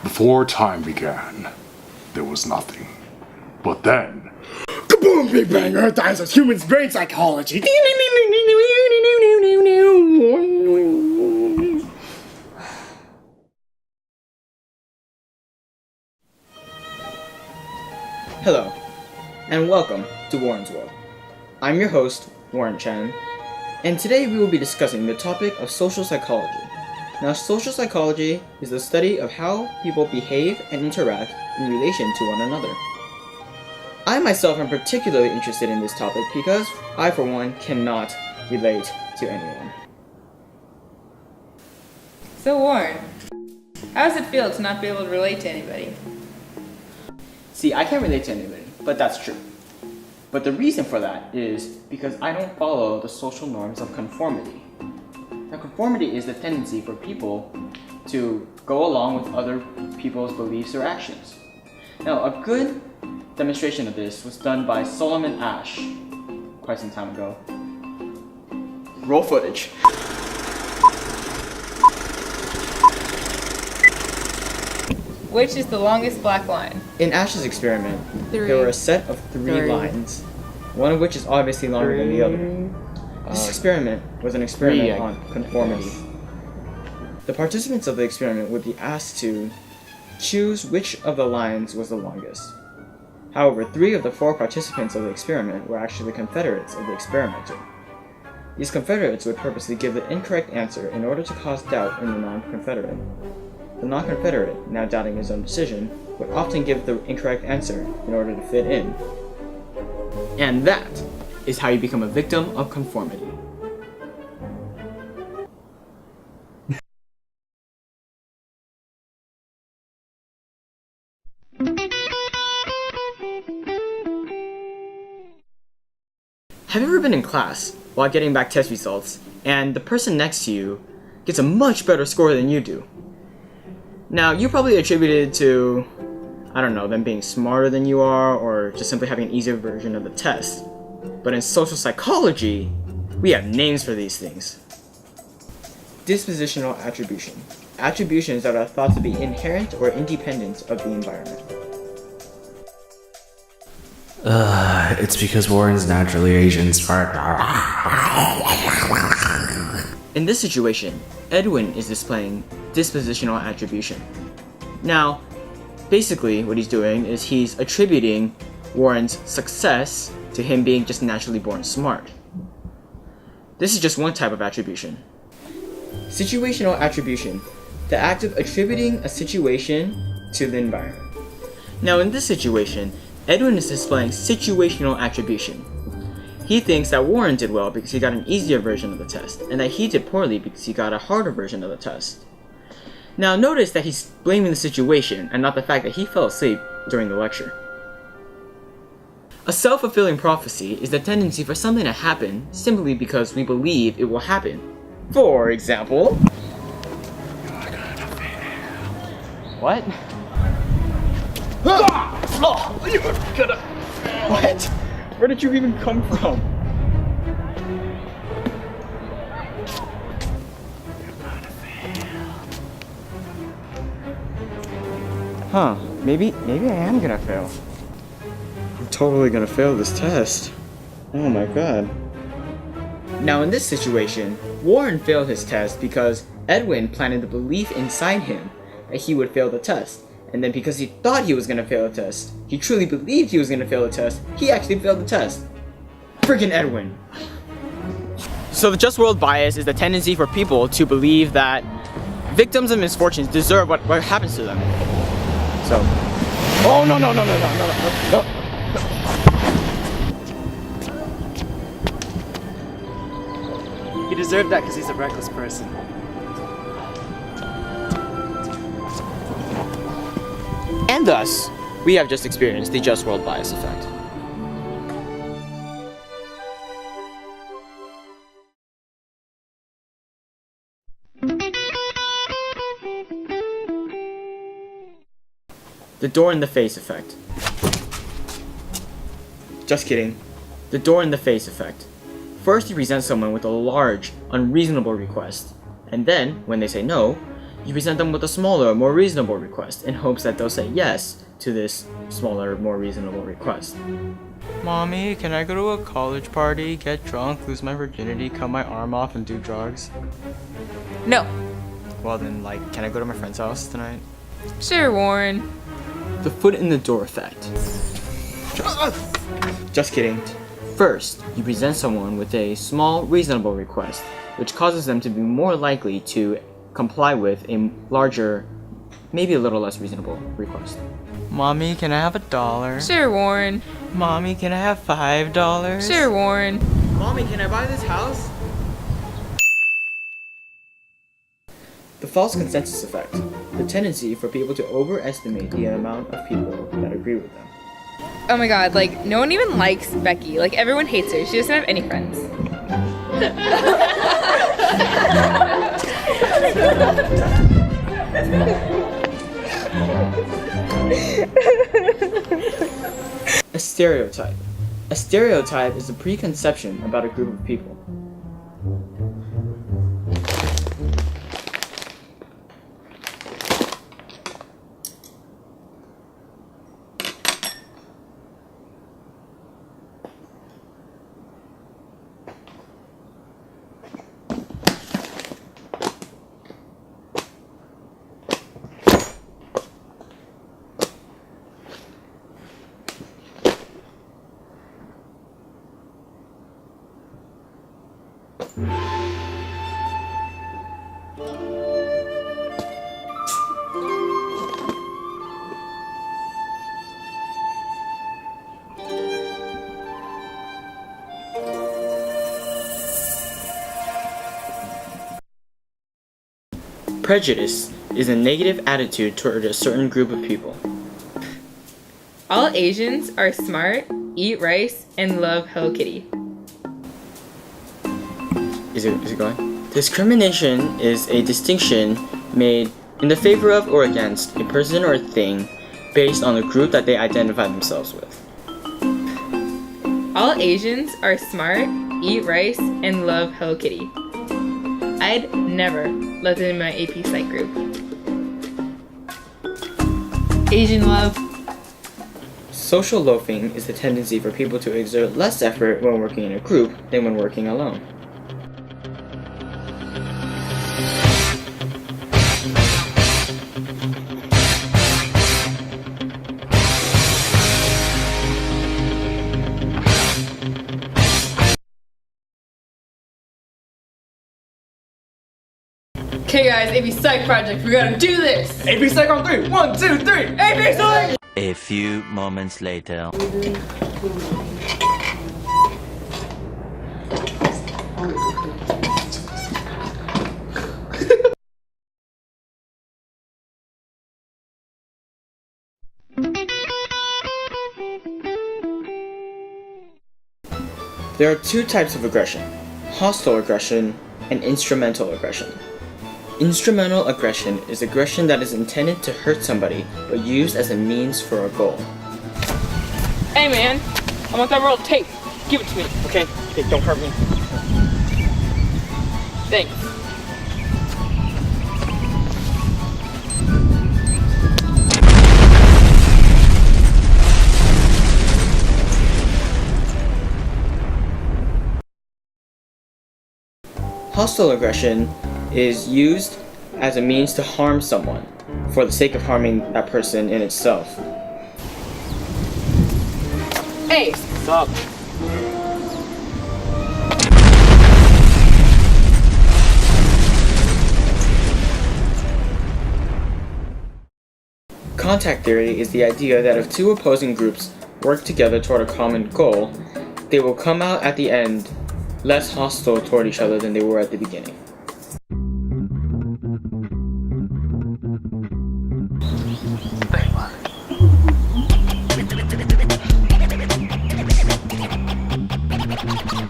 Before time began, there was nothing. But then... Kaboom! Big Bang! Earth dinosaurs! Humans! Brain psychology! Hello, and welcome to Warren's World. I'm your host, Warren Chen, and today we will be discussing the topic of social psychology. Now, social psychology is the study of how people behave and interact in relation to one another. I myself am particularly interested in this topic because I, for one, cannot relate to anyone. So Warren, how does it feel to not be able to relate to anybody? See, I can't relate to anybody, but that's true. But the reason for that is because I don't follow the social norms of conformity. Now, conformity is the tendency for people to go along with other people's beliefs or actions. Now, a good demonstration of this was done by Solomon Asch quite some time ago. Roll footage. Which is the longest black line? In Asch's experiment, there were a set of three lines, one of which is obviously longer than the other. This experiment was an experiment on conformity. The participants of the experiment would be asked to choose which of the lines was the longest. However, 3 of the 4 participants of the experiment were actually confederates of the experimenter. These confederates would purposely give the incorrect answer in order to cause doubt in the non-confederate. The non-confederate, now doubting his own decision, would often give the incorrect answer in order to fit in. And that is how you become a victim of conformity. Have you ever been in class while getting back test results and the person next to you gets a much better score than you do? Now, you probably attributed it to, I don't know, them being smarter than you are, or just simply having an easier version of the test. But in social psychology, we have names for these things. Dispositional attribution. Attributions that are thought to be inherent or independent of the environment. It's because Warren's naturally Asian. In this situation, Edwin is displaying dispositional attribution. Now, basically what he's doing is he's attributing Warren's success to him being just naturally born smart. This is just one type of attribution. Situational attribution, the act of attributing a situation to the environment. Now, in this situation, Edwin is displaying situational attribution. He thinks that Warren did well because he got an easier version of the test, and that he did poorly because he got a harder version of the test. Now, notice that he's blaming the situation and not the fact that he fell asleep during the lecture. A self-fulfilling prophecy is the tendency for something to happen simply because we believe it will happen. For example... What? Oh, you're gonna... What? Where did you even come from? Huh, maybe I am gonna fail. I'm totally gonna fail this test. Oh my god. Now in this situation, Warren failed his test because Edwin planted the belief inside him that he would fail the test. And then because he thought he was gonna fail the test, he truly believed he was gonna fail the test, he actually failed the test. Freaking Edwin. So the just world bias is the tendency for people to believe that victims of misfortunes deserve what happens to them. So, oh no. He deserved that because he's a reckless person. And thus, we have just experienced the just world bias effect. The door in the face effect. Just kidding. The door in the face effect. First, you present someone with a large, unreasonable request, and then, when they say no, You present them with a smaller, more reasonable request in hopes that they'll say yes to this smaller, more reasonable request. Mommy, can I go to a college party, get drunk, lose my virginity, cut my arm off, and do drugs? No. Well then, can I go to my friend's house tonight? Sure, Warren. The foot in the door effect. Just kidding. First, you present someone with a small, reasonable request, which causes them to be more likely to comply with a larger, maybe a little less reasonable request. Mommy, can I have $1? Sure, Warren. Mommy, can I have $5? Sure, Warren. Mommy, can I buy this house? The false consensus effect. The tendency for people to overestimate the amount of people that agree with them. Oh my god, no one even likes Becky. Everyone hates her. She doesn't have any friends. A stereotype. A stereotype is a preconception about a group of people. Prejudice is a negative attitude toward a certain group of people. All Asians are smart, eat rice, and love Hello Kitty. Is it going? Discrimination is a distinction made in the favor of or against a person or a thing based on the group that they identify themselves with. All Asians are smart, eat rice, and love Hello Kitty. I'd never let them in my AP Psych group. Asian love. Social loafing is the tendency for people to exert less effort when working in a group than when working alone. Okay guys, AP Psych project, we gotta do this! AP Psych on 3! 1, 2, 3! AP Psych! A few moments later. There are two types of aggression: hostile aggression and instrumental aggression. Instrumental aggression is aggression that is intended to hurt somebody but used as a means for a goal. Hey man, I want that roll of tape. Give it to me. Okay, don't hurt me. Thanks. Hostile aggression is used as a means to harm someone for the sake of harming that person in itself. Hey! What's up? Contact theory is the idea that if two opposing groups work together toward a common goal, they will come out at the end less hostile toward each other than they were at the beginning.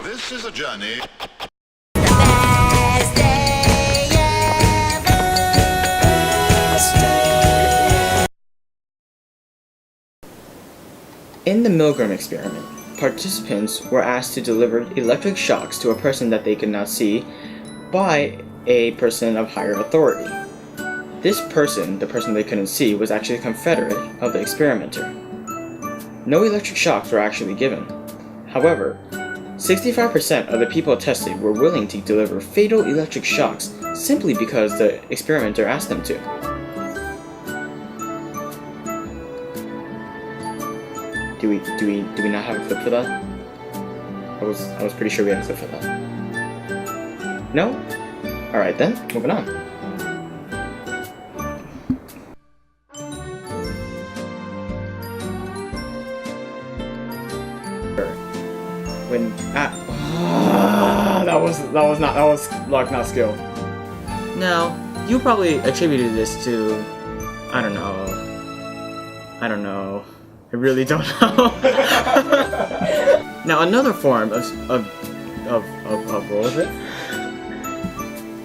This is a journey. In the Milgram experiment, participants were asked to deliver electric shocks to a person that they could not see by a person of higher authority. This person, the person they couldn't see, was actually a confederate of the experimenter. No electric shocks were actually given. However, 65% of the people tested were willing to deliver fatal electric shocks simply because the experimenter asked them to. Do we not have a flip for that? I was pretty sure we had a flip for that. No? Alright then, moving on. When that was luck, not skill. Now, you probably attributed this to I don't know. I really don't know. Now another form of what was it?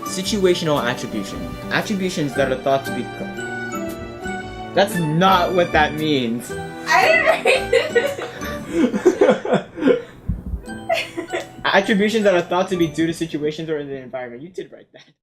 Situational attribution. Attributions that are thought to be That's not what that means. I didn't write it. Attributions that are thought to be due to situations or in the environment. You did write that.